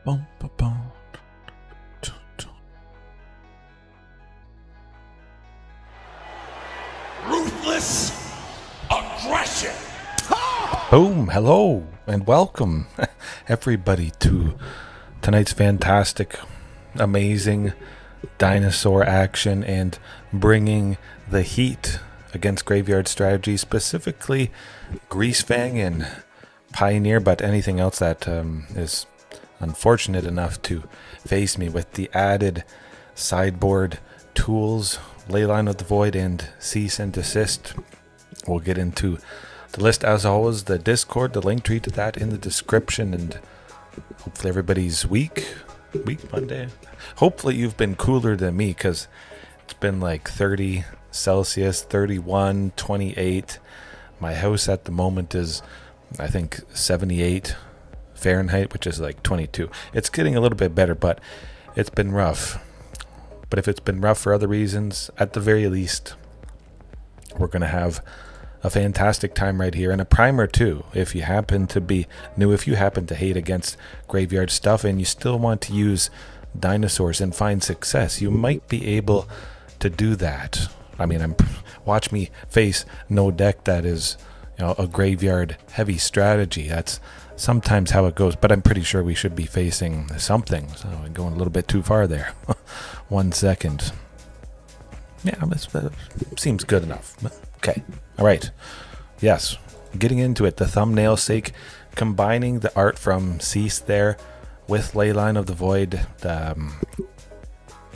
Bum, bum, bum. Ruthless aggression. Boom, hello, and welcome, everybody, to tonight's fantastic, amazing dinosaur action and bringing the heat against graveyard strategy, specifically Greasefang and Pioneer, but anything else that is unfortunate enough to face me with the added sideboard tools, Leyline of the Void, and Cease and Desist. We'll get into the list as always, the Discord, the link tree to that in the description, and hopefully everybody's week Monday. Hopefully you've been cooler than me, because it's been like 30 Celsius, 31, 28. My house at the moment is, I think, 78 Fahrenheit, which is like 22. It's getting a little bit better, but it's been rough. But if it's been rough for other reasons, at the very least, we're going to have a fantastic time right here, and a primer too. If you happen to be new, if you happen to hate against graveyard stuff and you still want to use dinosaurs and find success, you might be able to do that. I mean, watch me face no deck that is, a graveyard heavy strategy. That's sometimes how it goes, but I'm pretty sure we should be facing something. So I'm going a little bit too far there. 1 second. Yeah, seems good enough. Okay. All right. Yes. Getting into it. The thumbnail's sake, combining the art from Cease there with Leyline of the Void, the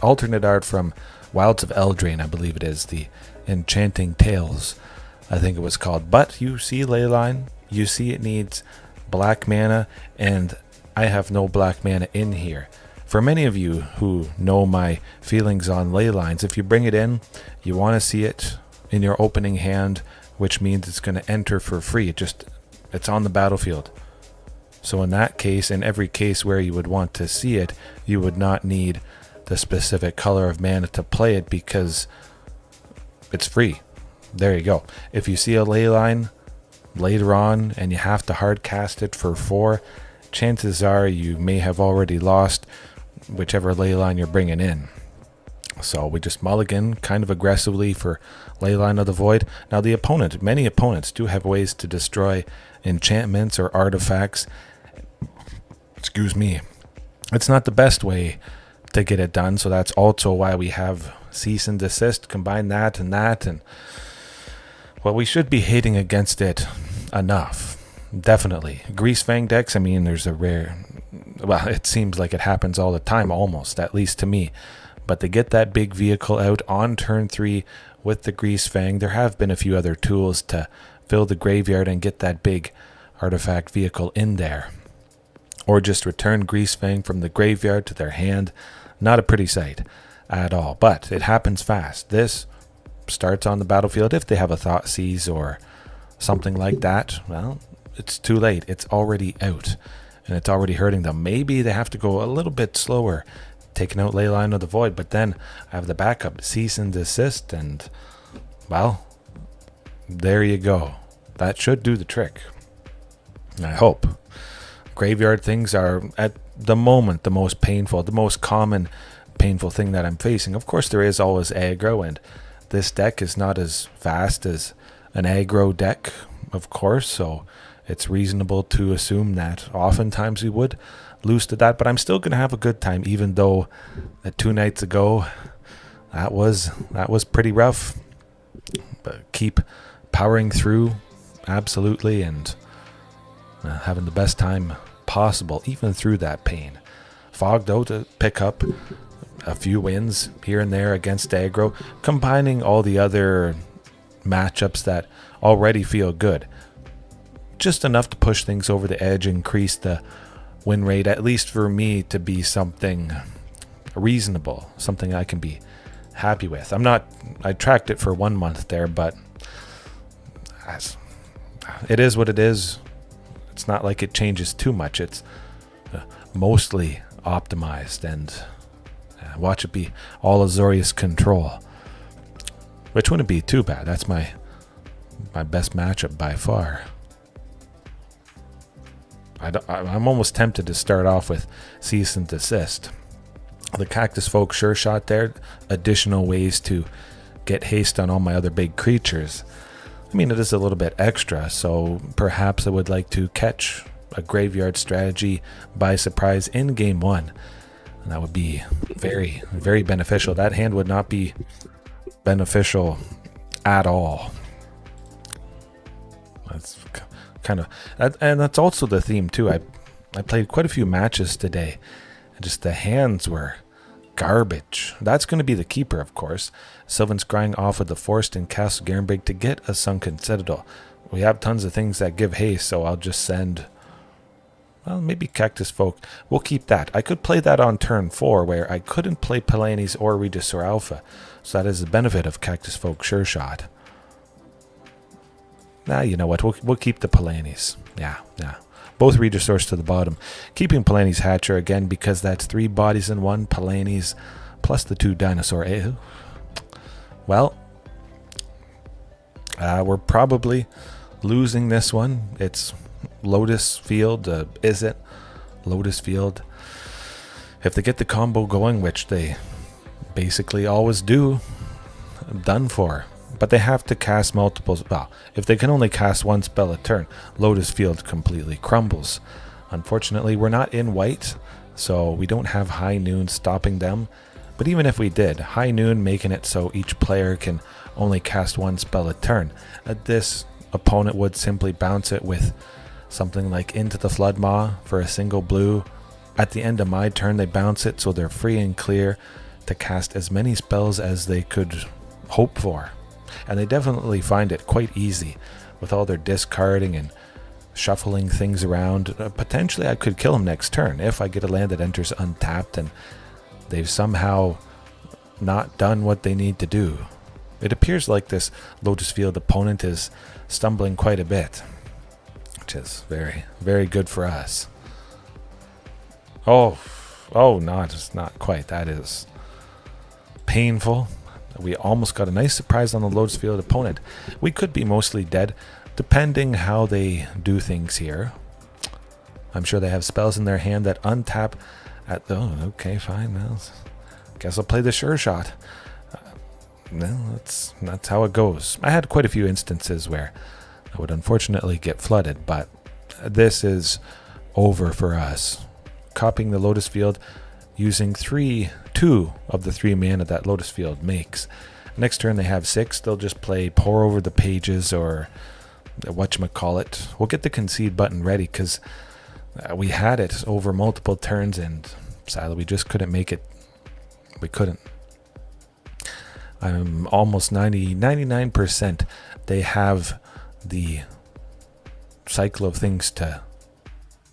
alternate art from Wilds of Eldraine, I believe it is, the Enchanting Tales, I think it was called. But you see Leyline, you see it needs black mana, and I have no black mana in here. For many of you who know my feelings on Leylines, if you bring it in, you want to see it in your opening hand, which means it's going to enter for free. It's on the battlefield. So in that case, in every case where you would want to see it, you would not need the specific color of mana to play it, because it's free. There you go. If you see a Leyline later on and you have to hard cast it for 4, chances are you may have already lost whichever Leyline you're bringing in. So we just mulligan kind of aggressively for Leyline of the Void. Now many opponents do have ways to destroy enchantments or artifacts. Excuse me. It's not the best way to get it done, so that's also why we have Cease and Desist. Combine that, and well, we should be hating against it enough. Definitely. Greasefang decks, I mean, there's a rare... Well, it seems like it happens all the time, almost, at least to me. But they get that big vehicle out on turn 3 with the Greasefang. There have been a few other tools to fill the graveyard and get that big artifact vehicle in there. Or just return Greasefang from the graveyard to their hand. Not a pretty sight at all. But it happens fast. This starts on the battlefield. If they have a Thoughtseize or something like that, well, it's too late. It's already out. And it's already hurting them. Maybe they have to go a little bit slower, taking out Leyline of the Void, but then I have the backup, Cease and Desist, and, well, there you go. That should do the trick. I hope. Graveyard things are, at the moment, the most painful, the most common painful thing that I'm facing. Of course, there is always aggro, and this deck is not as fast as an aggro deck, of course, so it's reasonable to assume that oftentimes we would lose to that, but I'm still going to have a good time, even though 2 nights ago that was pretty rough. But keep powering through, absolutely, and having the best time possible, even through that pain. Fog, though, to pick up a few wins here and there against aggro, combining all the other matchups that already feel good. Just enough to push things over the edge, increase the win rate, at least for me, to be something reasonable, something I can be happy with. I tracked it for 1 month there, but it is what it is. It's not like it changes too much. It's mostly optimized, and watch it be all Azorius control, which wouldn't be too bad. That's my best matchup by far. I'm almost tempted to start off with Cease and Desist. The Cactusfolk Sureshot there, additional ways to get haste on all my other big creatures. I mean, it is a little bit extra, so perhaps I would like to catch a graveyard strategy by surprise in game 1. And that would be very, very beneficial. That hand would not be beneficial at all. That's kind of, and that's also the theme too. I played quite a few matches today, and just the hands were garbage. That's going to be the keeper, of course. Sylvan Scrying off with the Forest and Castle Garenbrig to get a Sunken Citadel. We have tons of things that give haste, so I'll just send, well, maybe Cactusfolk. We'll keep that. I could play that on turn 4, where I couldn't play Palani's or Regisaur Alpha, so that is the benefit of Cactusfolk Sureshot. Nah, you know what? We'll keep the Palani's. Yeah. Both Regisaurs to the bottom. Keeping Palani's Hatcher again because that's 3 bodies in 1. Palani's plus the 2 Dinosaur. Well, we're probably losing this one. It's Lotus Field, Izzet, Lotus Field. If they get the combo going, which they basically always do, I'm done for. But they have to cast multiple. Well, if they can only cast 1 spell a turn, Lotus Field completely crumbles. Unfortunately, we're not in white, so we don't have High Noon stopping them. But even if we did, High Noon making it so each player can only cast 1 spell a turn, this opponent would simply bounce it with something like Into the Floodmaw for a single blue. At the end of my turn, they bounce it so they're free and clear to cast as many spells as they could hope for. And they definitely find it quite easy with all their discarding and shuffling things around. Potentially I could kill them next turn if I get a land that enters untapped and they've somehow not done what they need to do. It appears like this Lotus Field opponent is stumbling quite a bit, which is very, very good for us. Oh, no, it's not quite. That is painful. We almost got a nice surprise on the Lotus Field opponent. We could be mostly dead, depending how they do things here. I'm sure they have spells in their hand that untap at... Oh, okay, fine. Well, guess I'll play the Sureshot. No, that's how it goes. I had quite a few instances where I would unfortunately get flooded, but this is over for us. Copying the Lotus Field, using 2 of the 3 mana that Lotus Field makes. Next turn they have 6. They'll just play Pour Over the Pages or whatchamacallit. We'll get the concede button ready because we had it over multiple turns and sadly we just couldn't make it. We couldn't. I'm almost 99% they have the cycle of things to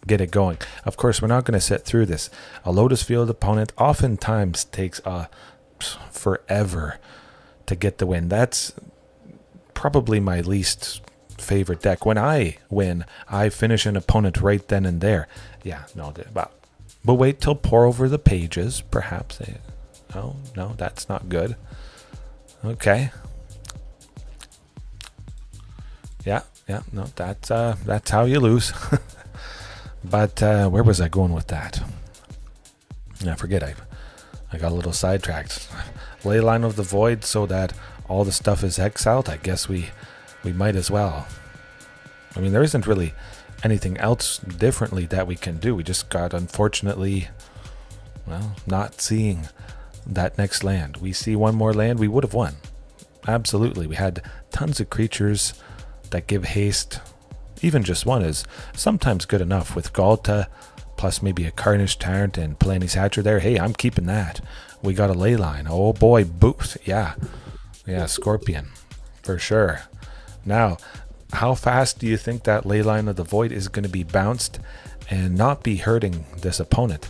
get it going. Of course, we're not going to sit through this. A Lotus Field opponent oftentimes takes forever to get the win. That's probably my least favorite deck. When I win, I finish an opponent right then and there. Yeah, no, but we'll wait till Pour Over the Pages, perhaps. Oh, no, that's not good. Okay. Yeah, no, that's how you lose. But where was I going with that? I forget. I got a little sidetracked. Leyline of the Void so that all the stuff is exiled. I guess we might as well. I mean, there isn't really anything else differently that we can do. We just got, unfortunately, well, not seeing that next land. We see one more land, we would have won. Absolutely. We had tons of creatures that give haste. Even just one is sometimes good enough with Ghalta, plus maybe a Carnage Tyrant and Palani's Hatcher there. Hey, I'm keeping that. We got a Leyline. Oh boy, boost. Yeah, Scorpion, for sure. Now, how fast do you think that Leyline of the Void is going to be bounced and not be hurting this opponent?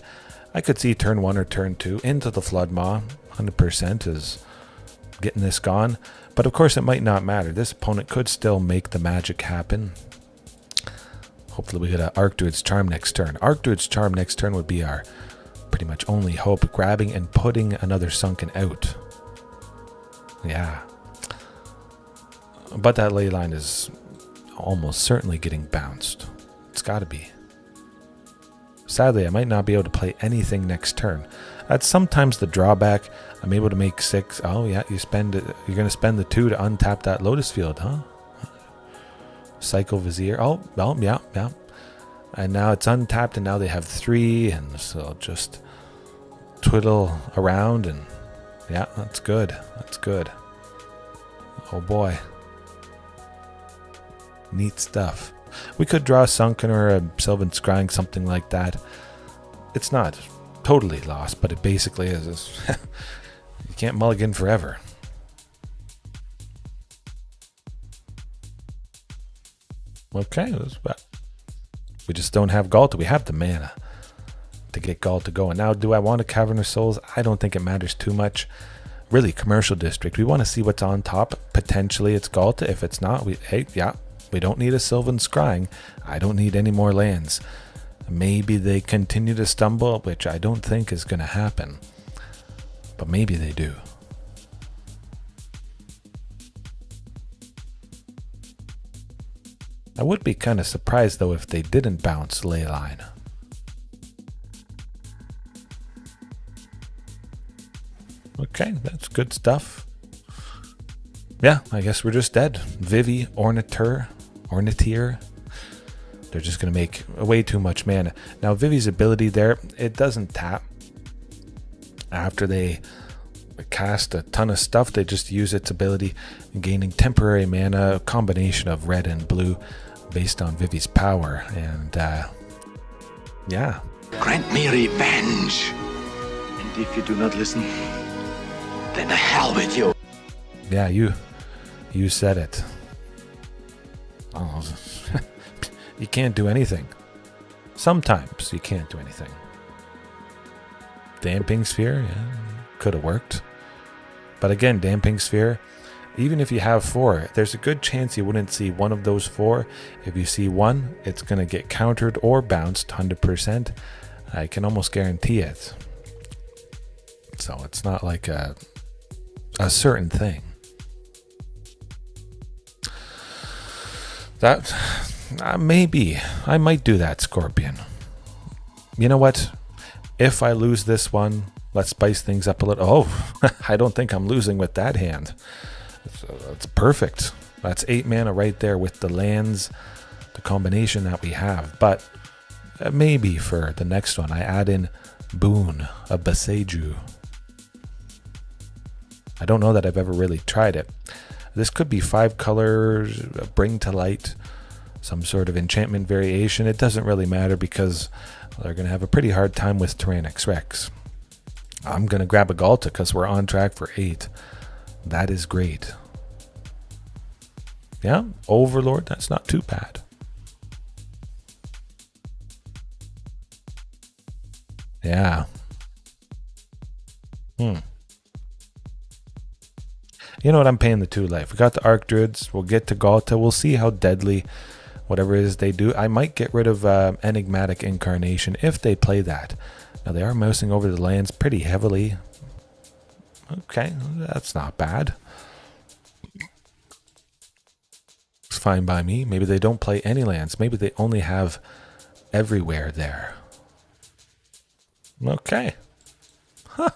I could see turn 1 or turn 2 into the Floodmaw. 100% is getting this gone. But of course, it might not matter. This opponent could still make the magic happen. Hopefully we get an Archdruid's Charm next turn. Archdruid's Charm next turn would be our pretty much only hope, grabbing and putting another Sunken out. Yeah. But that Leyline is almost certainly getting bounced. It's got to be. Sadly, I might not be able to play anything next turn. That's sometimes the drawback. I'm able to make 6. Oh yeah, you spend it. You're going to spend the 2 to untap that Lotus field, huh? Cycle Vizier. Oh, well, yeah. And now it's untapped, and now they have 3, and so I'll just twiddle around, and yeah, that's good. That's good. Oh boy. Neat stuff. We could draw a Sunken or a Sylvan Scrying, something like that. It's not totally lost, but it basically is. You can't mulligan forever. Okay, that's bad. We just don't have Ghalta. We have the mana to get Ghalta going. Now, do I want a Cavern of Souls? I don't think it matters too much. Really, Commercial District. We want to see what's on top. Potentially it's Ghalta. If it's not, we don't need a Sylvan Scrying. I don't need any more lands. Maybe they continue to stumble, which I don't think is going to happen. But maybe they do. I would be kind of surprised, though, if they didn't bounce Leyline. Okay, that's good stuff. Yeah, I guess we're just dead. Vivi, Ornithir. They're just going to make way too much mana. Now, Vivi's ability there, it doesn't tap. After they cast a ton of stuff, they just use its ability, gaining temporary mana, a combination of red and blue, based on Vivi's power. And, yeah. Grant me revenge. And if you do not listen, then the hell with you. Yeah, you said it. Oh, you can't do anything. Sometimes you can't do anything. Damping Sphere, yeah, could have worked. But again, Damping Sphere, even if you have 4, there's a good chance you wouldn't see one of those 4. If you see 1, it's going to get countered or bounced 100%. I can almost guarantee it. So it's not like a certain thing. That maybe I might do that, Scorpion. You know what? If I lose this one, let's spice things up a little. Oh, I don't think I'm losing with that hand. That's perfect. That's 8 mana right there with the lands, the combination that we have. But maybe for the next one, I add in Boon, a Boseiju. I don't know that I've ever really tried it. This could be 5 colors, Bring to Light, some sort of enchantment variation. It doesn't really matter because they're going to have a pretty hard time with Tyrranax Rex. I'm going to grab a Ghalta because we're on track for 8. That is great. Yeah, Overlord, that's not too bad. Yeah. You know what? I'm paying the 2 life. We got the Archdruids. We'll get to Ghalta. We'll see how deadly whatever it is they do. I might get rid of Enigmatic Incarnation if they play that. Now, they are mousing over the lands pretty heavily. Okay, that's not bad. It's fine by me. Maybe they don't play any lands. Maybe they only have everywhere there. Okay. Huh.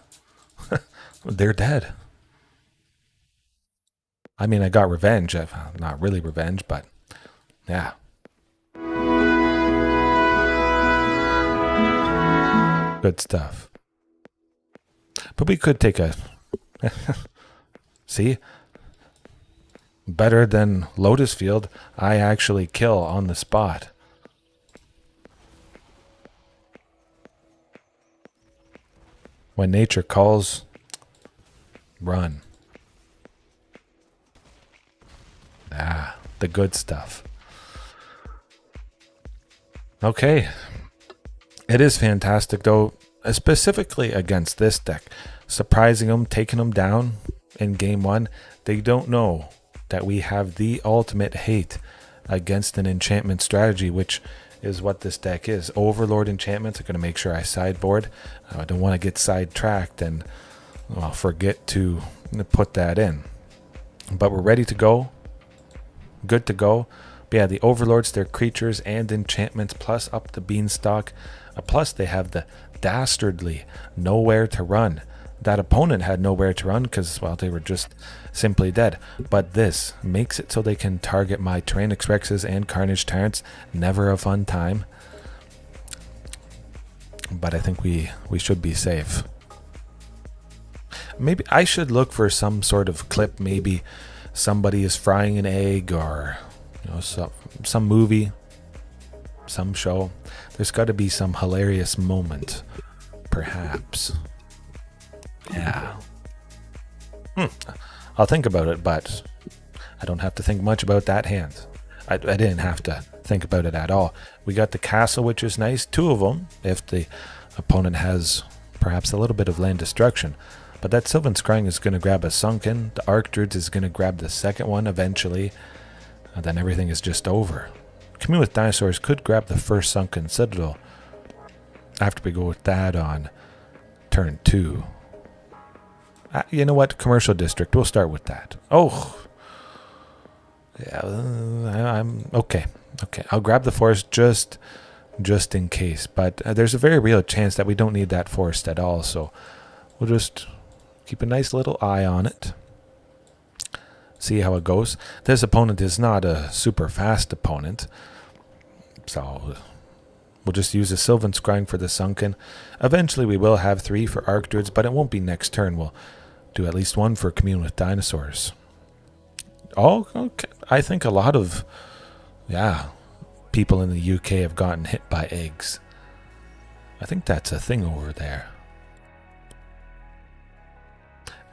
They're dead. I mean, I got revenge. Not really revenge, but yeah. Good stuff. But we could take a... See? Better than Lotus Field. I actually kill on the spot. When nature calls, run. Ah, the good stuff. Okay. It is fantastic, though, specifically against this deck. Surprising them, taking them down in game 1. They don't know that we have the ultimate hate against an enchantment strategy, which is what this deck is. Overlord enchantments are going to make sure I sideboard. I don't want to get sidetracked and forget to put that in. But we're ready to go. Good to go. But yeah, the Overlords, they're creatures and enchantments, plus up to Beanstalk. Plus they have the dastardly Nowhere to Run. That opponent had nowhere to run because, well, they were just simply dead. But this makes it so they can target my Tyrranax Rexes and Carnage Tyrants. Never a fun time. But I think we should be safe. Maybe I should look for some sort of clip. Maybe somebody is frying an egg, or some movie, some show. There's got to be some hilarious moment, perhaps. Yeah. I'll think about it, but I don't have to think much about that hand. I didn't have to think about it at all. We got the castle, which is nice. 2 of them, if the opponent has perhaps a little bit of land destruction. But that Sylvan Scrying is going to grab a Sunken. The Archdruid is going to grab the second one eventually. And then everything is just over. Commune with Dinosaurs could grab the first Sunken Citadel after we go with that on turn 2. You know what? Commercial District. We'll start with that. Oh. Yeah, I'm okay. Okay, I'll grab the forest just in case. But there's a very real chance that we don't need that forest at all. So we'll just keep a nice little eye on it. See how it goes. This opponent is not a super fast opponent. So we'll just use a Sylvan Scrying for the Sunken. Eventually we will have 3 for Archdruids, but it won't be next turn. We'll do at least 1 for Commune with Dinosaurs. Oh, okay. I think a lot of, people in the UK have gotten hit by eggs. I think that's a thing over there.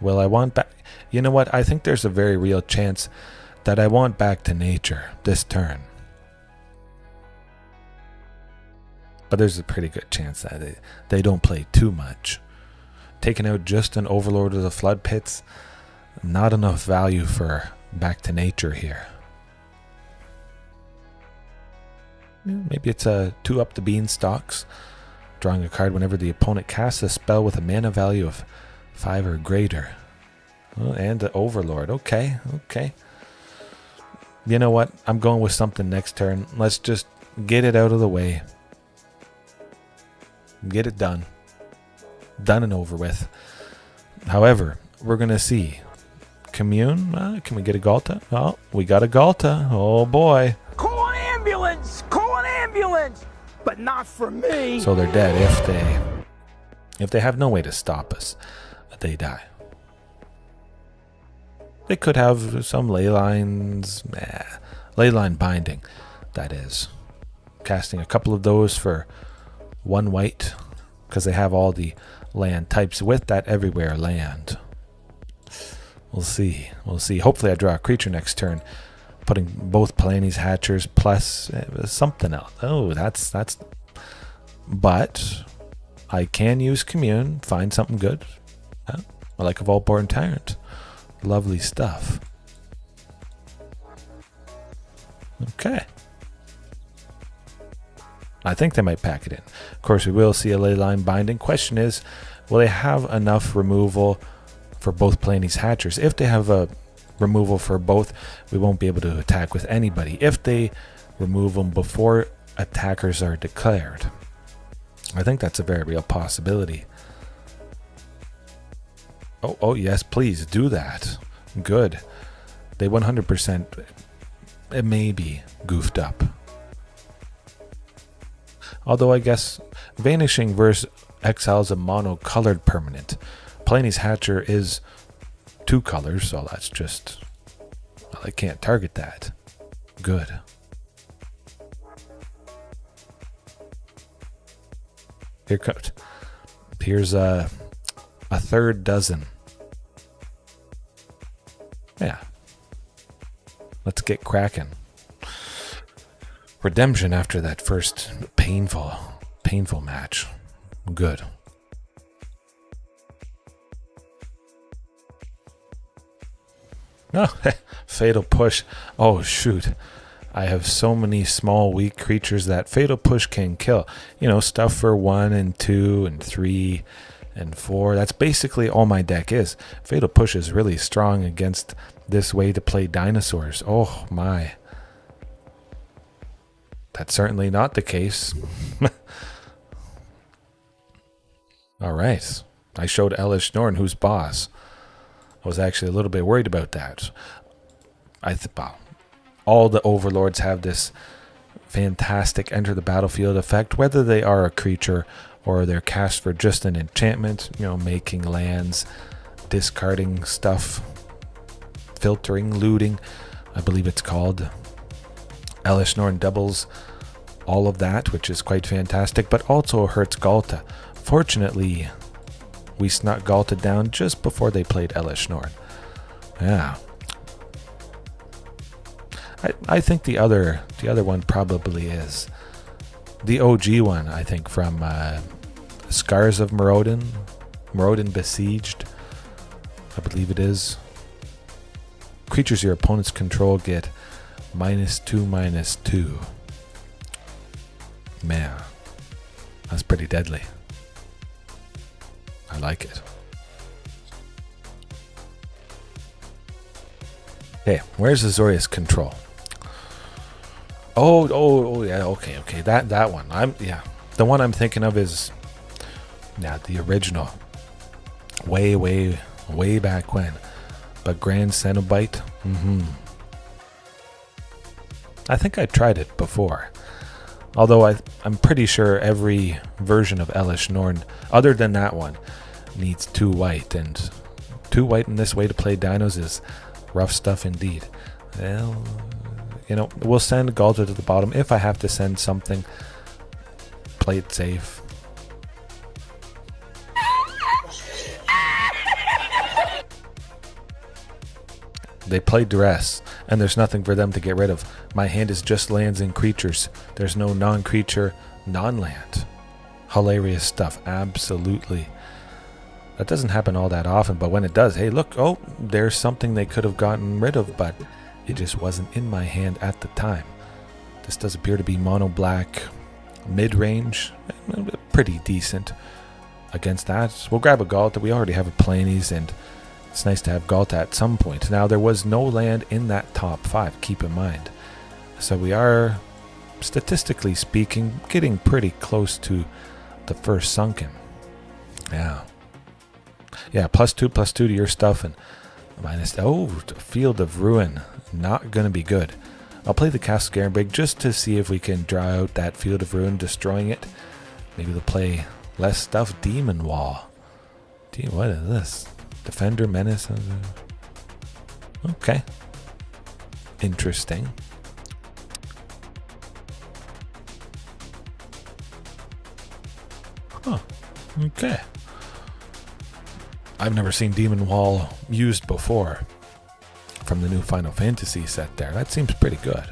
Well, I want back. You know what? I think there's a very real chance that I want back to nature this turn. But there's a pretty good chance that they don't play too much. Taking out just an Overlord of the Flood Pits, not enough value for back to nature here. Maybe it's a 2 up the Beanstalks, drawing a card whenever the opponent casts a spell with a mana value of 5 or greater. Oh, and the Overlord. Okay. You know what? I'm going with something next turn. Let's just get it out of the way. Get it done. Done and over with. However, we're going to see. Commune? Can we get a Ghalta? Oh, we got a Ghalta. Oh boy. Call an ambulance! Call an ambulance! But not for me! So they're dead if they have no way to stop us. They die. They could have some Leylines. Leyline binding, that is. Casting a couple of those for 1 white, because they have all the land types with that everywhere land. We'll see. Hopefully I draw a creature next turn, putting both Palani's Hatchers plus something else. Oh, that's. But I can use Commune, find something good. I like a Vaultborn Tyrant. Lovely stuff. Okay. I think they might pack it in. Of course, we will see a Leyline binding. Question is, will they have enough removal for both Palani's Hatchers? If they have a removal for both, we won't be able to attack with anybody. If they remove them before attackers are declared, I think that's a very real possibility. Oh yes, please do that. Good. They 100%, it may be goofed up. Although I guess Vanishing versus Exile's a mono-colored permanent. Palani's Hatcher is 2 colors, so that's just... Well, I can't target that. Good. Here's a 3rd dozen. Yeah. Let's get cracking. Redemption after that first painful match. Good. Oh, Fatal Push. Oh, shoot. I have so many small, weak creatures that Fatal Push can kill. You know, stuff for 1 and 2 and 3 and 4. That's basically all my deck is. Fatal Push is really strong against this way to play Dinosaurs. Oh, my. That's certainly not the case. All right. I showed Elish Norn who's boss. I was actually a little bit worried about that. Well, all the overlords have this fantastic enter the battlefield effect, whether they are a creature or they're cast for just an enchantment, making lands, discarding stuff, filtering, looting, I believe it's called. Elish Norn doubles all of that, which is quite fantastic, but also hurts Ghalta. Fortunately, we snuck Ghalta down just before they played Elish Norn. Yeah. I think the other one probably is the OG one, I think, from Scars of Moradin. Moradin Besieged, I believe it is. Creatures your opponents control get -2/-2. Man, that's pretty deadly. I like it. Okay, where's Azorius control? Oh yeah, okay. That one. The one I'm thinking of is the original. Way back when. But Grand Cenobite. I think I tried it before. Although I'm pretty sure every version of Elish Norn, other than that one, needs 2 white, and 2 white in this way to play dinos is rough stuff indeed. Well, we'll send Ghalta to the bottom if I have to send something. Play it safe. They play Duress, and there's nothing for them to get rid of. My hand is just lands and creatures. There's no non-creature, non-land. Hilarious stuff, absolutely. That doesn't happen all that often, but when it does, hey, look, there's something they could have gotten rid of, but it just wasn't in my hand at the time. This does appear to be mono-black, mid-range, pretty decent against that. We'll grab a Ghalta. We already have a Planes, and it's nice to have Ghalta at some point. Now, there was no land in that top 5, keep in mind. So we are, statistically speaking, getting pretty close to the first Sunken. Yeah, +2/+2 to your stuff, and Field of Ruin. Not going to be good. I'll play the Castle Garenbrig just to see if we can draw out that Field of Ruin, destroying it. Maybe they'll play less stuff. Demon Wall. What is this? Defender, Menace. Okay. Interesting. Huh. Okay. I've never seen Demon Wall used before from the new Final Fantasy set there. That seems pretty good.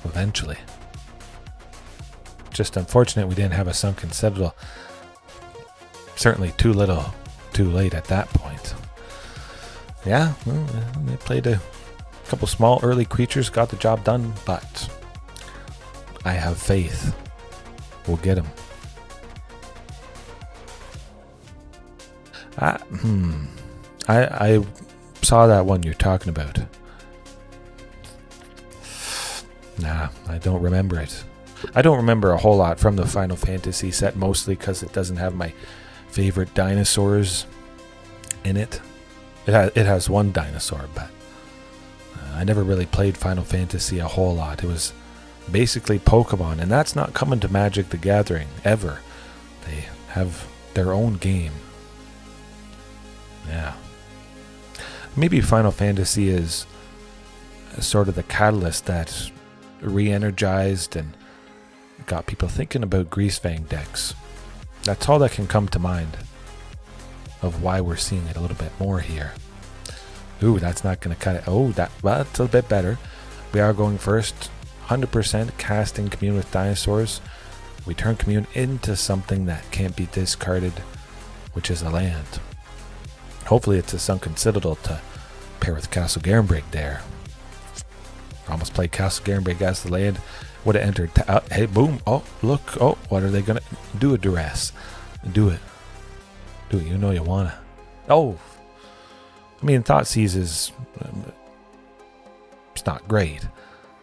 Eventually. Just unfortunate we didn't have a Sunken Citadel. Certainly too little, too late at that point. Yeah, well, they played a couple small early creatures, got the job done, but I have faith. We'll get them. I saw that one you're talking about. Nah, I don't remember it. I don't remember a whole lot from the Final Fantasy set, mostly because it doesn't have my favorite dinosaurs in it. It has one dinosaur, but I never really played Final Fantasy a whole lot. It was basically Pokemon, and that's not coming to Magic the Gathering, ever. They have their own game. Yeah. Maybe Final Fantasy is sort of the catalyst that re-energized and got people thinking about Greasefang decks. That's all that can come to mind of why we're seeing it a little bit more here. Ooh, that's not going to cut it. That's a bit better. We are going first. 100% casting Commune with Dinosaurs. We turn Commune into something that can't be discarded, which is a land. Hopefully it's a Sunken Citadel to pair with Castle Garenbrig there. Almost played Castle Garenbrig as the land. Would have entered. Hey, boom. Oh, look. Oh, what are they going to do? A Duress. Do it. You know you want to. Oh. I mean, Thoughtseize is... it's not great.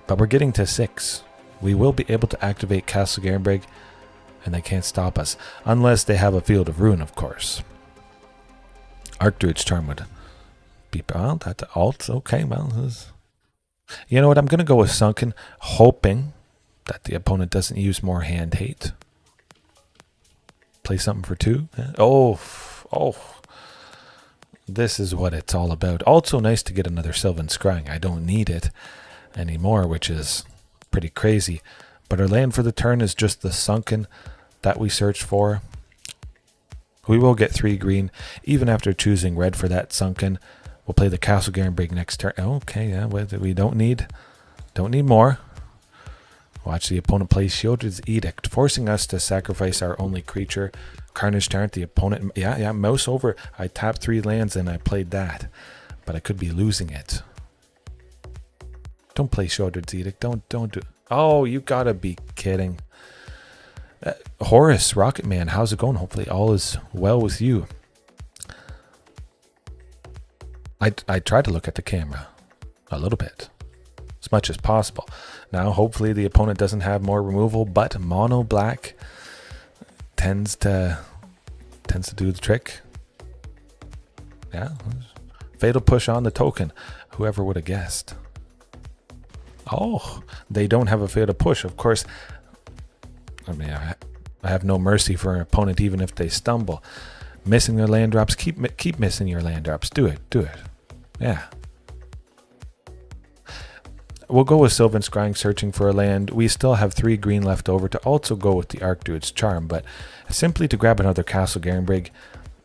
But we're getting to 6. We will be able to activate Castle Garenbrig, and they can't stop us. Unless they have a Field of Ruin, of course. Archdruid's Charm would be... well, that's alt. Okay, well... you know what? I'm going to go with Sunken, hoping that the opponent doesn't use more hand hate. Play something for 2. Oh. This is what it's all about. Also nice to get another Sylvan Scrying. I don't need it anymore, which is pretty crazy. But our land for the turn is just the Sunken that we searched for. We will get 3 green, even after choosing red for that Sunken. We'll play the Castle Garenbrig next turn. Okay, yeah, we don't need more. Watch the opponent play Shieldred's Edict, forcing us to sacrifice our only creature, Carnage Tyrant. The opponent, yeah, mouse over. I tapped 3 lands and I played that, but I could be losing it. Don't play Shieldred's Edict. Don't do. Oh, you gotta be kidding. Horus, Rocket Man, how's it going? Hopefully all is well with you. I try to look at the camera a little bit, as much as possible. Now, hopefully the opponent doesn't have more removal, but mono black tends to do the trick. Yeah, fatal push on the token. Whoever would have guessed? Oh, they don't have a fatal push. Of course, I mean, I have no mercy for an opponent, even if they stumble. Missing their land drops. Keep missing your land drops. Do it. Yeah. We'll go with Sylvan Scrying, searching for a land. We still have 3 green left over to also go with the Archdruid's Charm, but simply to grab another Castle Garenbrig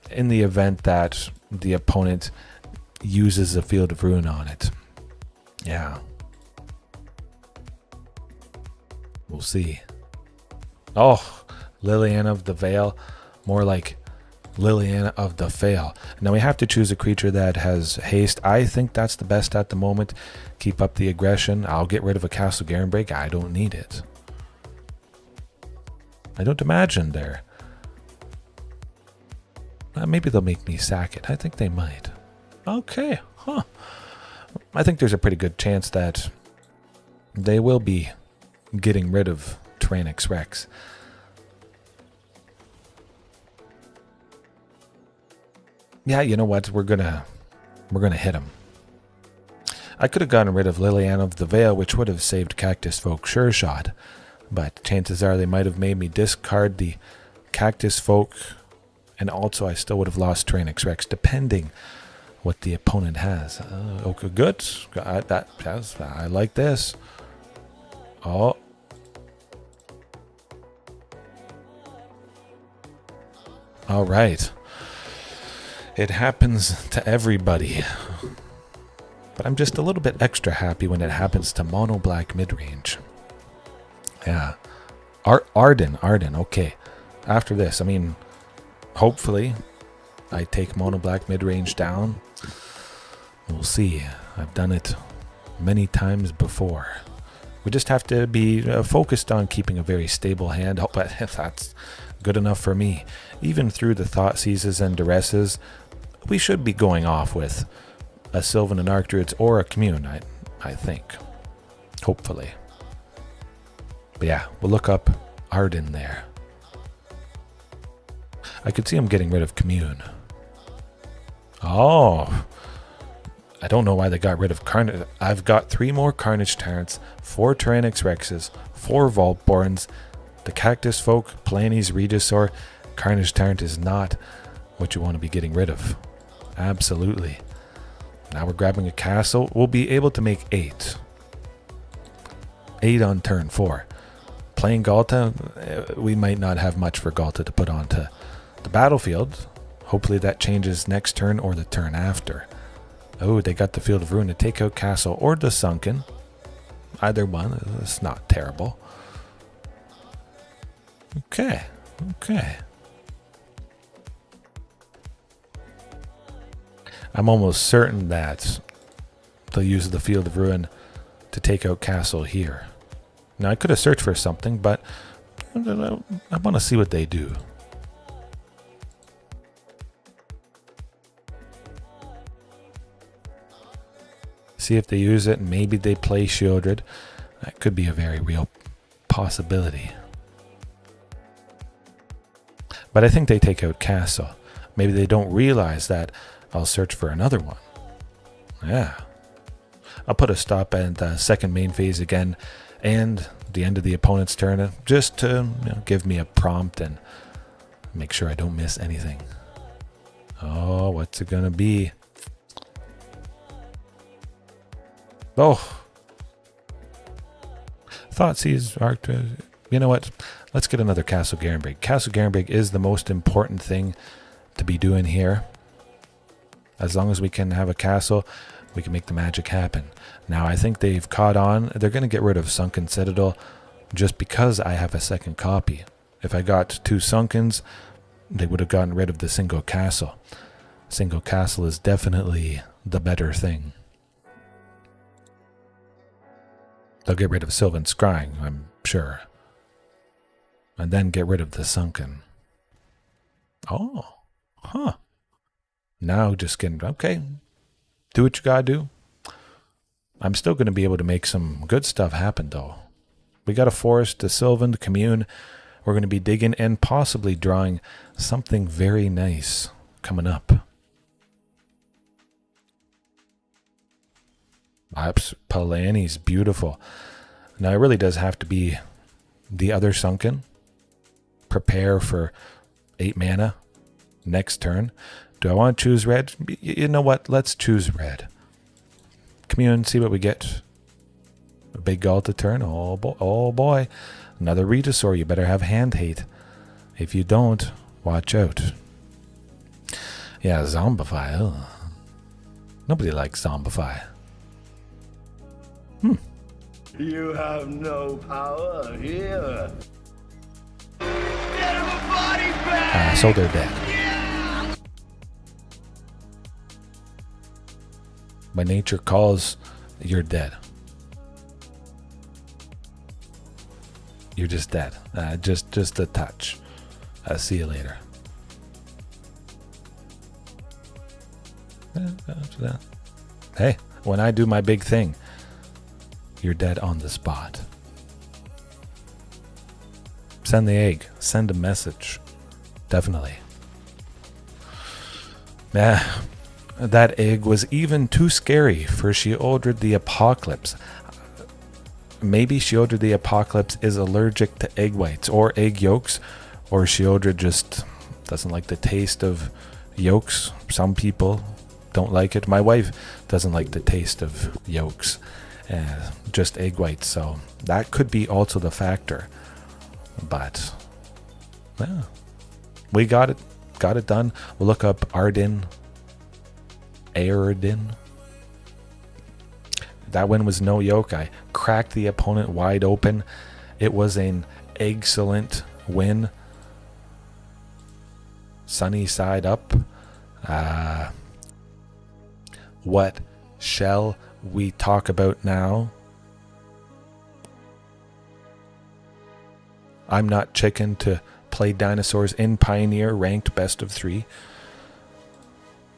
in the event that the opponent uses a Field of Ruin on it. Yeah. We'll see. Oh, Liliana of the Veil. More like Liliana of the Fail. Now we have to choose a creature that has haste. I think that's the best at the moment. Keep up the aggression. I'll get rid of a Castle Garenbrig. I don't need it. I don't imagine there. Maybe they'll make me sack it. I think they might. Okay. Huh. I think there's a pretty good chance that they will be getting rid of Tyrranax Rex. Yeah, you know what? We're gonna hit him. I could have gotten rid of Liliana of the Veil, which would have saved Cactusfolk Sureshot, but chances are they might have made me discard the Cactusfolk, and also I still would have lost Tyrranax Rex, depending what the opponent has. Okay, good. I like this. Oh. All right. It happens to everybody. But I'm just a little bit extra happy when it happens to mono black midrange. Yeah. Arden, okay. After this, I mean, hopefully I take mono black midrange down. We'll see. I've done it many times before. We just have to be focused on keeping a very stable hand. Oh, but that's good enough for me. Even through the Thoughtseizes and Duresses, we should be going off with a Sylvan and Archdruids or a Commune, I think. Hopefully. But yeah, we'll look up Arden there. I could see him getting rid of Commune. Oh. I don't know why they got rid of Carnage. I've got 3 more Carnage Tyrants, 4 Tyrranax Rexes, 4 Vaultborns, the Cactusfolk, Palani's Regisaur. Carnage Tyrant is not what you want to be getting rid of. Absolutely. Now we're grabbing a castle. We'll be able to make 8. 8 on turn 4. Playing Ghalta, we might not have much for Ghalta to put onto the battlefield. Hopefully that changes next turn or the turn after. Oh, they got the Field of Ruin to take out Castle or the Sunken. Either one. It's not terrible. Okay. I'm almost certain that they'll use the Field of Ruin to take out Castle here. Now, I could have searched for something, but I want to see what they do. See if they use it, and maybe they play Shieldred. That could be a very real possibility. But I think they take out Castle. Maybe they don't realize that. I'll search for another one. Yeah. I'll put a stop at the second main phase again and the end of the opponent's turn, just to give me a prompt and make sure I don't miss anything. Oh, what's it gonna be? Oh, Thoughtseize, Archdruid. You know what? Let's get another Castle Garenbrig. Castle Garenbrig is the most important thing to be doing here. As long as we can have a castle, we can make the magic happen. Now, I think they've caught on. They're going to get rid of Sunken Citadel just because I have a second copy. If I got 2 Sunkens, they would have gotten rid of the single castle. Single castle is definitely the better thing. They'll get rid of Sylvan Scrying, I'm sure. And then get rid of the Sunken. Oh, huh. Now just getting, okay, do what you gotta do. I'm still going to be able to make some good stuff happen, though. We got a forest, the Sylvan, the Commune. We're going to be digging and possibly drawing something very nice coming up. Palani's beautiful. Now, it really does have to be the other Sunken. Prepare for 8 mana next turn. Do I want to choose red? You know what? Let's choose red. Commune, see what we get. A big Ghalta turn. Oh boy. Another Regisaur. You better have hand hate. If you don't, watch out. Yeah, Zombify. Ugh. Nobody likes Zombify. You have no power here. Get him a body bag! So they're dead. By nature calls, you're dead. You're just dead. Just a touch. I'll see you later. Hey, when I do my big thing, you're dead on the spot. Send the egg. Send a message. Definitely. Yeah. That egg was even too scary for Shieldred the Apocalypse. Maybe Shieldred the Apocalypse is allergic to egg whites or egg yolks, or Shieldred just doesn't like the taste of yolks. Some people don't like it. My wife doesn't like the taste of yolks, just egg whites. So that could be also the factor. But yeah, we got it done. We'll look up Aerodin. That one was no yoke. I cracked the opponent wide open. It was an excellent win. Sunny side up. What shall we talk about now? I'm not chicken to play Dinosaurs in Pioneer, ranked best of 3.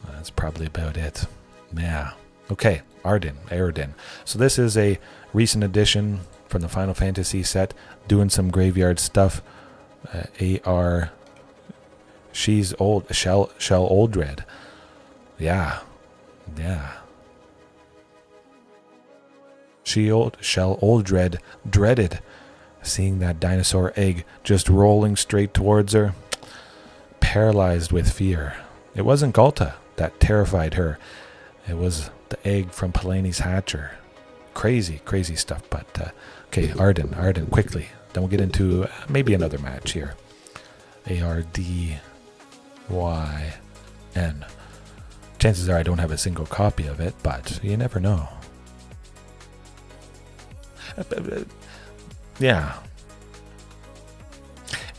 That's probably about it. Yeah. Okay. Aerodin. So this is a recent addition from the Final Fantasy set, doing some graveyard stuff. She's old. Shell Oldred. Yeah. Shell Oldred dreaded seeing that dinosaur egg just rolling straight towards her, paralyzed with fear. It wasn't Ghalta that terrified her. It was the egg from Palani's hatcher. Crazy stuff. But okay, Aerodin, quickly. Then we'll get into maybe another match here. Ardyn. Chances are I don't have a single copy of it, but you never know. Yeah.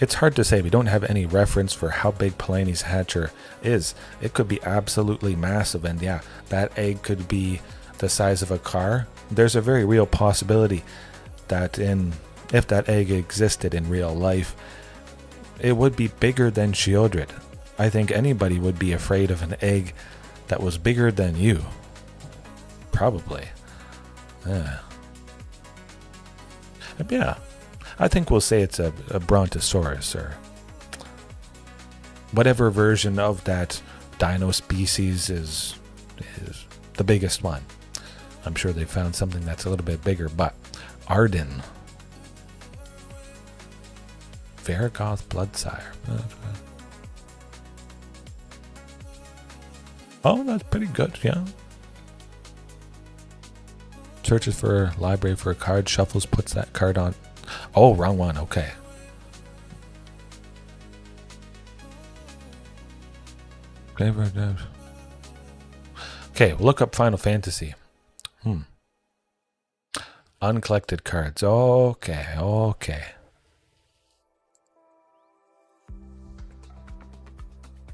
It's hard to say. We don't have any reference for how big Palani's hatcher is. It could be absolutely massive, and yeah, that egg could be the size of a car. There's a very real possibility that if that egg existed in real life, it would be bigger than Shieldred. I think anybody would be afraid of an egg that was bigger than you. probably. Yeah, I think we'll say it's a Brontosaurus or whatever version of that dino species is the biggest one. I'm sure they found something that's a little bit bigger, but Arden. Vargoth Bloodsire. Oh, that's pretty good, yeah. Searches for library for a card, shuffles, puts that card on. Oh, wrong one, okay. Okay, look up Final Fantasy. Uncollected cards. Okay.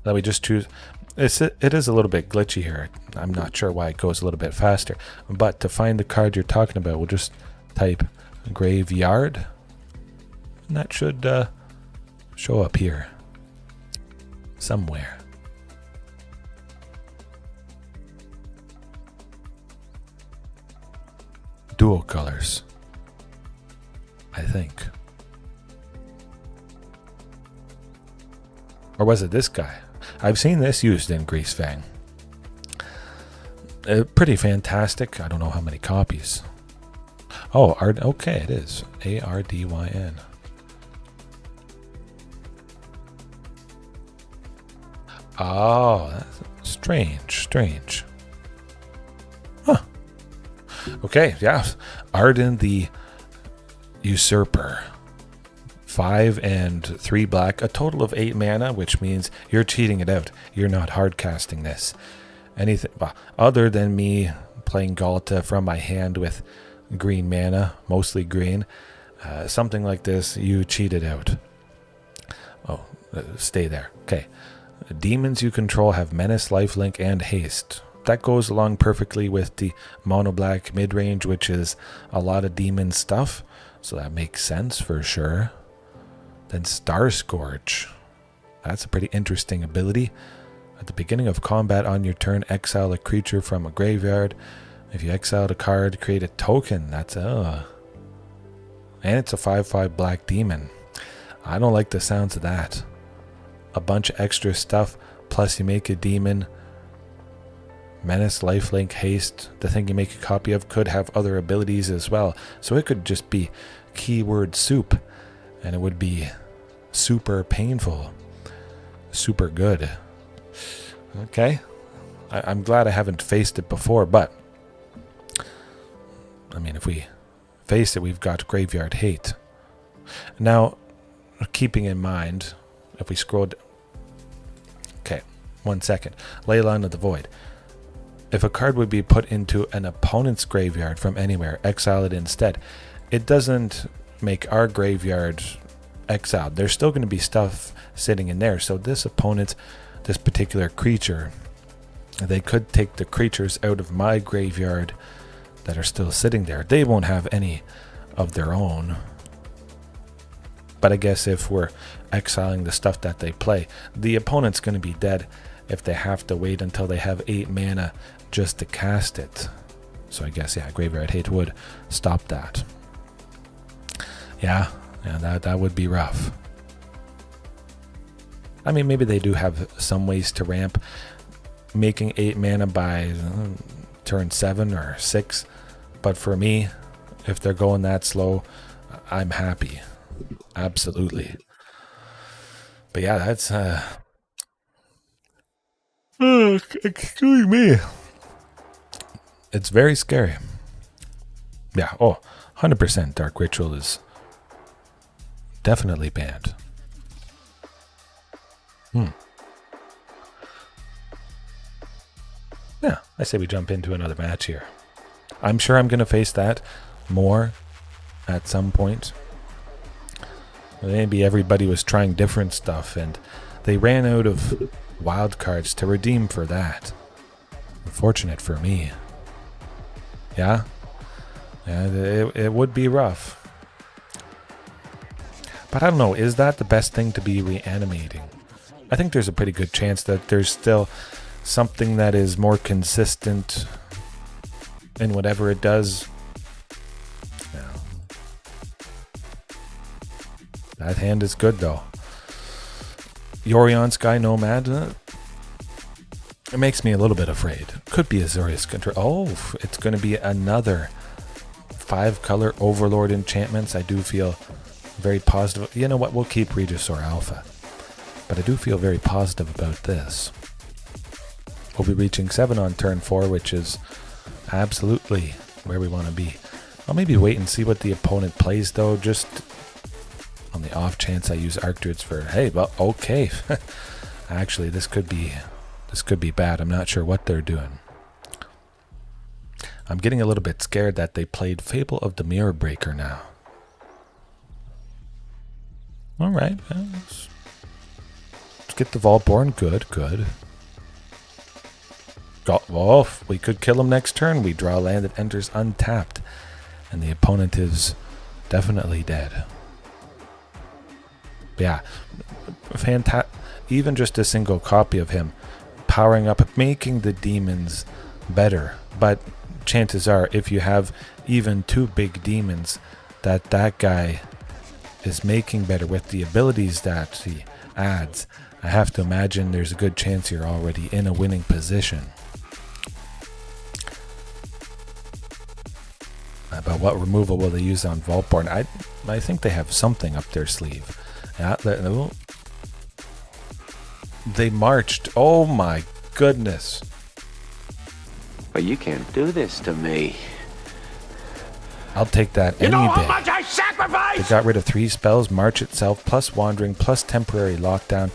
Let me just choose. It is a little bit glitchy here. I'm not sure why it goes a little bit faster. But to find the card you're talking about, we'll just type graveyard. And that should show up here somewhere. Dual colors, I think. Or was it this guy? I've seen this used in Greasefang. Pretty fantastic. I don't know how many copies. Oh, okay, it is. Ardyn. Oh, that's strange. Huh. Okay, yeah. Arden the Usurper. 5 and 3 black, a total of 8 mana, which means you're cheating it out. You're not hard casting this. Anything other than me playing Ghalta from my hand with green mana, mostly green. Something like this, you cheat it out. Oh, stay there. Okay. Demons you control have menace, lifelink, and haste. That goes along perfectly with the mono black midrange, which is a lot of demon stuff. So that makes sense for sure. Then Star Scourge. That's a pretty interesting ability. At the beginning of combat on your turn, exile a creature from a graveyard. If you exiled a card, create a token. That's and it's a 5/5 black demon. I don't like the sounds of that. A bunch of extra stuff, plus you make a demon. Menace, lifelink, haste. The thing you make a copy of could have other abilities as well. So it could just be keyword soup. And it would be super painful. Super good. Okay. I'm glad I haven't faced it before, but I mean, if we face it, we've got Graveyard Hate. Now, keeping in mind, if we scroll... Okay, 1 second. Leyline of the Void. If a card would be put into an opponent's graveyard from anywhere, exile it instead. It doesn't make our graveyard exiled. There's still going to be stuff sitting in there. So this opponent, this particular creature, they could take the creatures out of my graveyard that are still sitting there. They won't have any of their own. But I guess if we're exiling the stuff that they play, the opponent's going to be dead if they have to wait until they have 8 mana just to cast it. So I guess, yeah, Graveyard Hate would stop that. Yeah, that would be rough. I mean, maybe they do have some ways to ramp making 8 mana by turn 7 or 6. But for me, if they're going that slow, I'm happy. Absolutely. But yeah, that's... excuse me. It's very scary. Yeah, 100% Dark Ritual is definitely banned. Yeah, I say we jump into another match here. I'm sure I'm going to face that more at some point. Maybe everybody was trying different stuff and they ran out of wild cards to redeem for that. Unfortunate for me. Yeah? It would be rough. But I don't know, is that the best thing to be reanimating? I think there's a pretty good chance that there's still something that is more consistent and whatever it does. That hand is good though. Yorion Sky Nomad. It makes me a little bit afraid. Could be Azorius Control. Oh, it's going to be another 5-color Overlord enchantments. I do feel very positive. You know what? We'll keep Regisaur Alpha. But I do feel very positive about this. We'll be reaching 7 on turn 4, which is absolutely where we want to be. I'll maybe wait and see what the opponent plays though, just on the off chance I use Archdruids for, hey, well, okay. Actually, this could be bad. I'm not sure what they're doing. I'm getting a little bit scared that they played Fable of the Mirror Breaker now. All right, well, let's get the Vaultborn. Good. Oh, we could kill him next turn. We draw land that enters untapped, and the opponent is definitely dead. Yeah, fantastic. Even just a single copy of him powering up, making the demons better. But chances are, if you have even 2 big demons that guy is making better with the abilities that he adds, I have to imagine there's a good chance you're already in a winning position. But what removal will they use on Vaultborn? I think they have something up their sleeve. Yeah, they marched. Oh my goodness. But you can't do this to me. I'll take that any day. You know how much I sacrifice? They got rid of 3 spells, March itself, plus Wandering, plus Temporary Lockdown,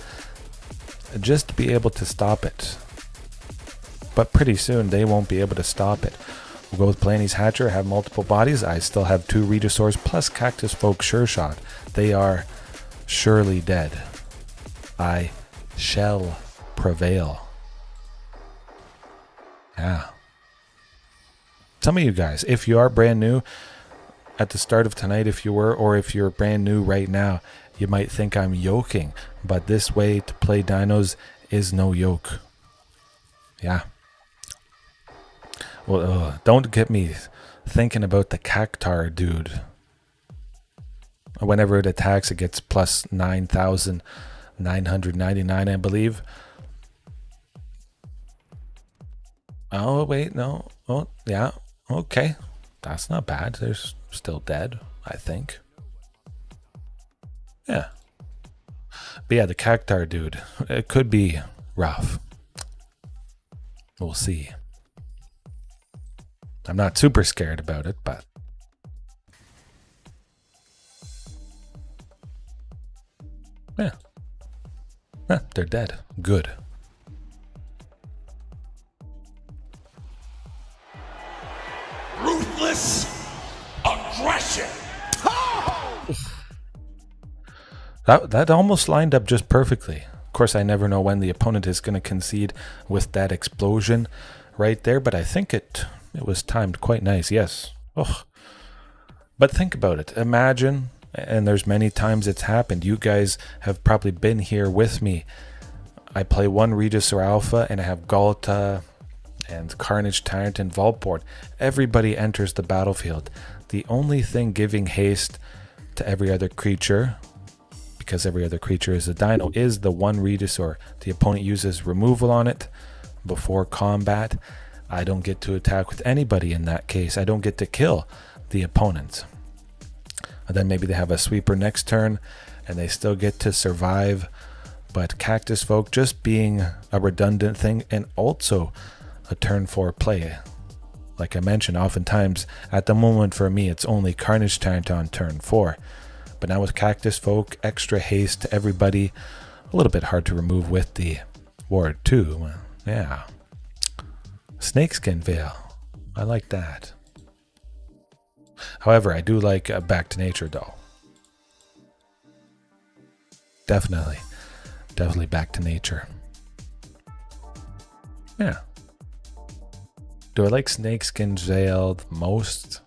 just to be able to stop it. But pretty soon they won't be able to stop it. We'll go with Palani's Hatcher, have multiple bodies. I still have 2 Regisaurs plus Cactusfolk Sureshot. They are surely dead. I shall prevail. Yeah. Some of you guys, if you are brand new at the start of tonight, if you were, or if you're brand new right now, you might think I'm yoking, but this way to play dinos is no yoke. Yeah. Well, don't get me thinking about the Cactar dude. Whenever it attacks, it gets plus 9,999, I believe. Oh, wait, no. Oh, yeah. Okay. That's not bad. They're still dead, I think. Yeah. But yeah, the Cactar dude, it could be rough. We'll see. I'm not super scared about it, but yeah. They're dead. Good. Ruthless aggression. That almost lined up just perfectly. Of course, I never know when the opponent is going to concede with that explosion right there, but I think it was timed quite nice. Yes. Oh. But think about it. Imagine, and there's many times it's happened. You guys have probably been here with me. I play 1 Regisaur Alpha, and I have Ghalta and Carnage Tyrant and Vaultborn. Everybody enters the battlefield. The only thing giving haste to every other creature, because every other creature is a dino, is the 1 Regisaur. The opponent uses removal on it before combat. I don't get to attack with anybody in that case. I don't get to kill the opponent. And then maybe they have a sweeper next turn and they still get to survive. But Cactusfolk just being a redundant thing, and also a turn 4 play. Like I mentioned, oftentimes at the moment for me it's only Carnage Tyrant on turn 4. But now with Cactusfolk, extra haste to everybody. A little bit hard to remove with the ward too. Yeah. Snakeskin Veil. I like that. However, I do like Back to Nature though. Definitely Back to Nature. Yeah. Do I like Snakeskin Veil the most?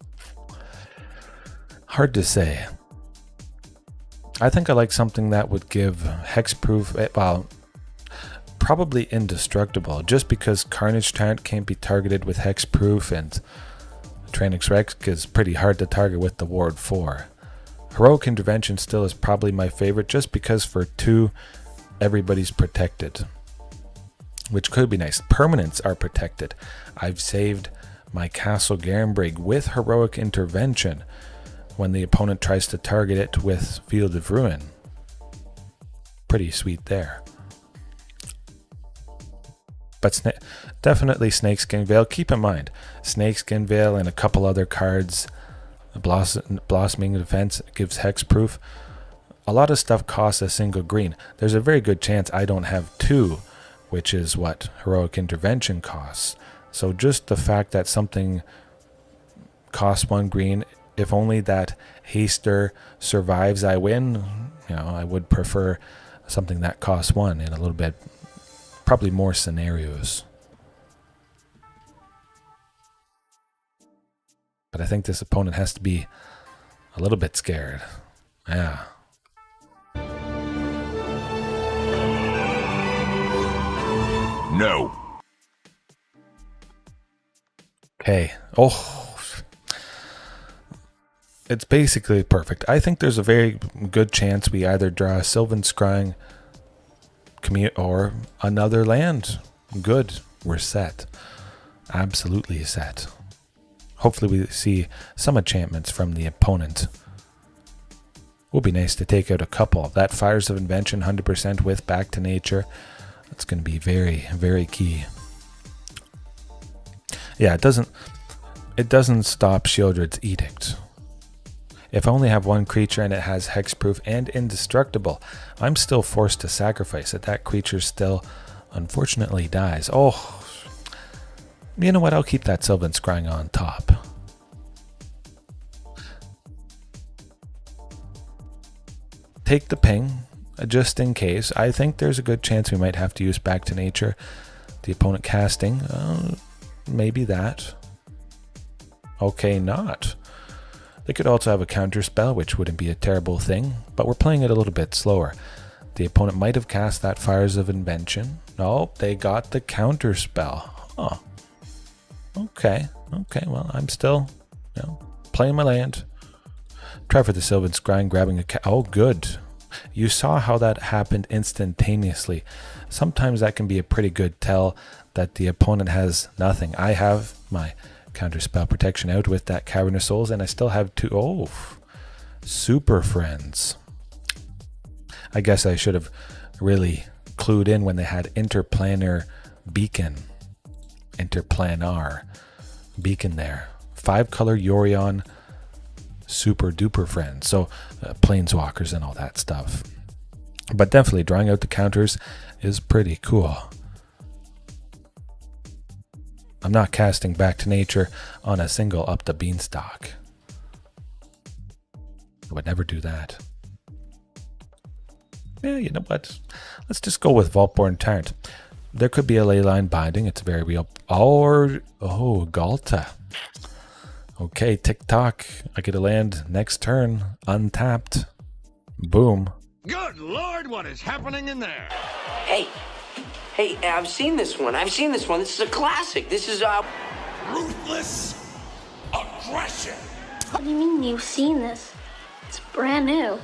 Hard to say. I think I like something that would give hexproof, well, probably indestructible, just because Carnage Tyrant can't be targeted with hexproof, and Tyrranax Rex is pretty hard to target with the Ward 4. Heroic Intervention still is probably my favorite just because for 2, everybody's protected, which could be nice. Permanents are protected. I've saved my Castle Garenbrig with Heroic Intervention when the opponent tries to target it with Field of Ruin. Pretty sweet there. But definitely Snakeskin Veil. Keep in mind, Snakeskin Veil and a couple other cards, Blossoming Defense gives hexproof. A lot of stuff costs a single green. There's a very good chance I don't have 2, which is what Heroic Intervention costs. So just the fact that something costs 1 green, if only that Haster survives, I win. You know, I would prefer something that costs 1 in a little bit, probably more scenarios. But I think this opponent has to be a little bit scared. Yeah. No. Okay. Oh. It's basically perfect. I think there's a very good chance we either draw a Sylvan Scrying, Commune, or another land. Good. We're set. Absolutely set. Hopefully we see some enchantments from the opponent. Would be nice to take out a couple. That Fires of Invention 100% with Back to Nature. That's going to be very, very key. Yeah, it doesn't stop Sheoldred's Edict. If I only have 1 creature and it has hexproof and indestructible, I'm still forced to sacrifice it. That creature still, unfortunately, dies. Oh, you know what? I'll keep that Sylvan Scrying on top. Take the ping, just in case. I think there's a good chance we might have to use Back to Nature. The opponent casting, maybe that. Okay, not. They could also have a counter spell, which wouldn't be a terrible thing, but we're playing it a little bit slower. The opponent might have cast that Fires of Invention. No, they got the counter spell. Oh. Okay, well, I'm still, playing my land. Try for the Sylvan Scrying, grabbing a oh, good. You saw how that happened instantaneously. Sometimes that can be a pretty good tell that the opponent has nothing. I have my counterspell protection out with that Cavern of Souls, and I still have 2. Oh, super friends. I guess I should have really clued in when they had Interplanar Beacon. Interplanar Beacon there. 5-color Yorion, super duper friends. So Planeswalkers and all that stuff. But definitely drawing out the counters is pretty cool. I'm not casting Back to Nature on a single up the Beanstalk. I would never do that. Yeah, you know what? Let's just go with Vaultborn Tyrant. There could be a Leyline binding. It's very real. Or, oh, Ghalta. Okay, tick-tock. I get a land next turn. Untapped. Boom. Good Lord, what is happening in there? Hey, I've seen this one. This is a classic. This is, Ruthless aggression. What do you mean you've seen this? It's brand new.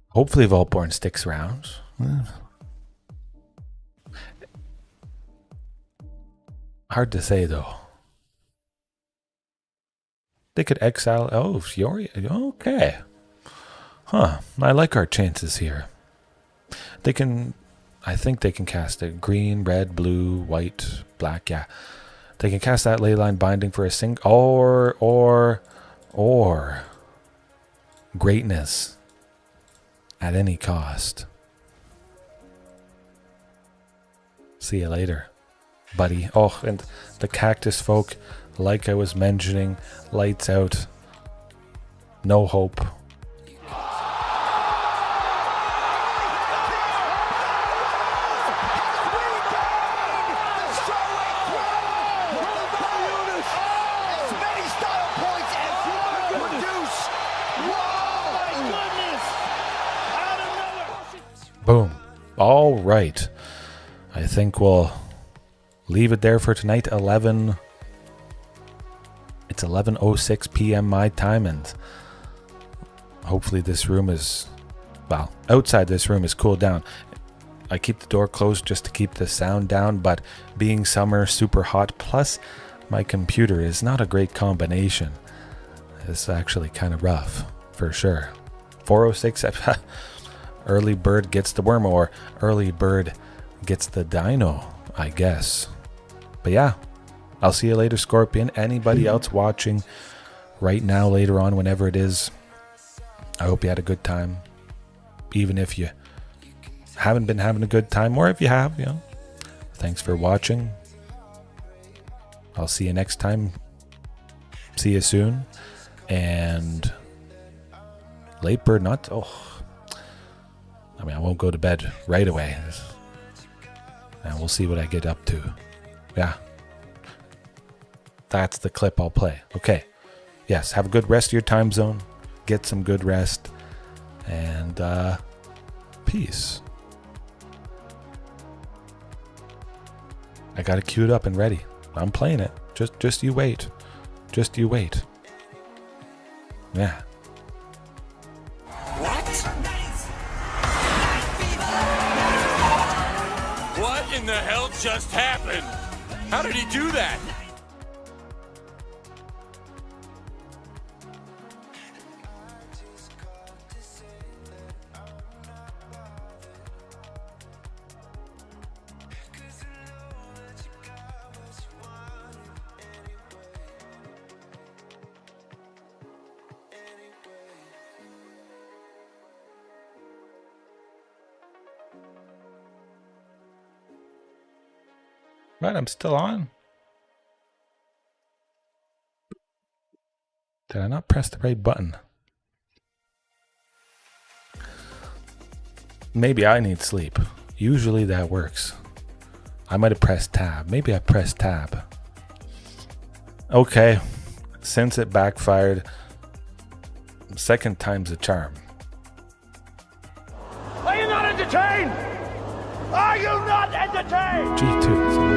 Hopefully Vaultborn sticks around. Hard to say, though. They could exile... Oh, Fiori... Okay. Huh. I like our chances here. They can... I think they can cast it. Green, red, blue, white, black. Yeah. They can cast that Leyline binding for a single... Or... Greatness. At any cost. See you later, buddy. Oh, and the Cactusfolk, like I was mentioning, lights out. No hope. Boom. All right. I think we'll leave it there for tonight. It's 11:06 p.m. my time, and hopefully this room is, well, outside this room is cooled down. I keep the door closed just to keep the sound down, but being summer, super hot, plus my computer is not a great combination. It's actually kind of rough, for sure. 4:06, early bird gets the worm, or early bird gets the dino, I guess. But yeah, I'll see you later, Scorpion. Anybody else watching right now, later on, whenever it is, I hope you had a good time. Even if you haven't been having a good time, or if you have, you know, thanks for watching. I'll see you next time. See you soon. And late bird, not, I mean, I won't go to bed right away. And we'll see what I get up to. Yeah. That's the clip I'll play. Okay. Yes, have a good rest of your time zone. Get some good rest. And peace. I got it queued up and ready. I'm playing it. Just you wait. Just you wait. Yeah. What in the hell just happened? How did he do that? Right, I'm still on. Did I not press the right button? Maybe I need sleep. Usually that works. I might have pressed tab. Maybe I pressed tab. Okay. Since it backfired, second time's a charm. Are you not entertained? Are you not entertained? G2.